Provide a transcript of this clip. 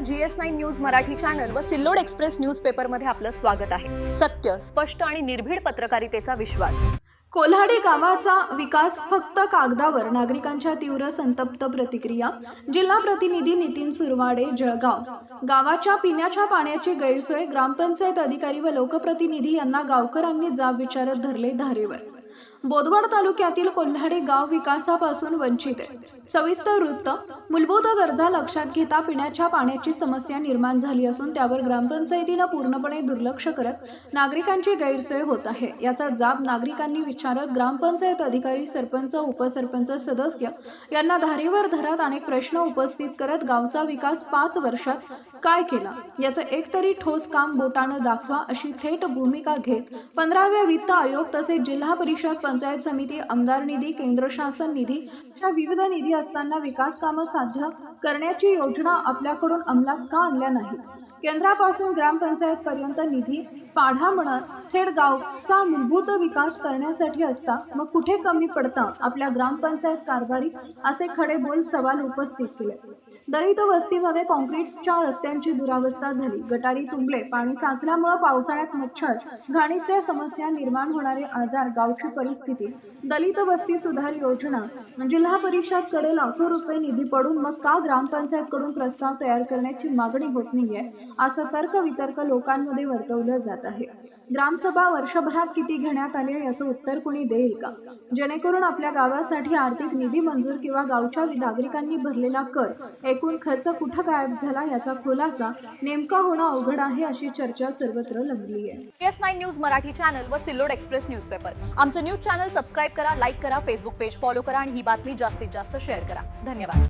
GS9 news Marathi channel व Sillod express newspaper मध्ये आपलं स्वागत आहे। सत्य, स्पष्ट आणि निर्भीड पत्रकारितेचा विश्वास। कोल्हाडे गावाचा विकास फक्त कागदावर, नागरिकांच्या तीव्र संतप्त प्रतिक्रिया। जिल्हा प्रतिनिधी नितीन सुरवाडे, जळगाव। गावाच्या पिण्याच्या पाण्याची गैरसोय, ग्रामपंचायत अधिकारी व लोकप्रतिनिधी यांना गावकऱ्यांनी जाब विचारत धरले धारेवर। बोदवड तालुक्यातील कोल्हाडे गाव विकासापासून वंचित आहे। सविस्तर वृत्त। मूलभूत गरजा लक्षात घेता पिण्याच्या पाण्याची समस्या निर्माण झाली असून त्यावर ग्रामपंचायतीने पूर्णपणे दुर्लक्ष करत नागरिकांची गैरसोय होत आहे। याचा जाब नागरिकांनी विचारत ग्रामपंचायत अधिकारी, सरपंच, उपसरपंच, सदस्य यांना धारेवर धरत अनेक प्रश्न उपस्थित करत गावचा विकास 5 वर्षात काय केला याचं एकतरी ठोस काम बोटाने दाखवा अशी थेट भूमिका घेत 15व्या वित्त आयोग तसेच जिल्हा परिषद, पंचायत समिती, आमदार निधी, केंद्र शासन निधी अशा विविध निधी असताना विकास कामे साध्य करण्याची योजना आपल्याकडून अंमलात का आणल्या नाहीत? केंद्रापासून ग्रामपंचायत पर्यंत निधी पाढा म्हणत थेट गावचा मूलभूत विकास करण्यासाठी असता मग कुठे कमी पडतं आपल्या ग्रामपंचायत कारभारी असे खडेबोल सवाल उपस्थित केले। दलित वस्तीमध्ये काँक्रीटच्या रस्त्यांची दुरावस्था झाली, गटारी तुंबले, पाणी साचल्यामुळे पावसाळ्यात मच्छर, घाणीच्या समस्या निर्माण होणारे आजार, गावची परिस्थिती, दलित वस्ती सुधार योजना, जिल्हा परिषदकडे लाखो रुपये निधी पडून मग का ग्रामपंचायतकडून प्रस्ताव तयार करण्याची मागणी होत नाहीये असं तर्क वितर्क लोकांमध्ये वर्तवलं जात आहे। ग्रामसभा वर्षभरात किती घेण्यात आले याचं उत्तर कोणी देईल का? जेणेकरून आपल्या गावासाठी आर्थिक निधी मंजूर किंवा गावच्या नागरिकांनी भरलेला कर, एकूण खर्च कुठं गायब झाला याचा खुलासा नेमका होणं अवघड आहे अशी चर्चा सर्वत्र रंगली आहे। GS9 न्यूज मराठी चॅनल व सिल्लोड एक्सप्रेस न्यूजपेपर आमचं न्यूज चॅनल सबस्क्राइब करा, लाईक करा, फेसबुक पेज फॉलो करा आणि ही बातमी जास्तीत जास्त शेअर करा। धन्यवाद।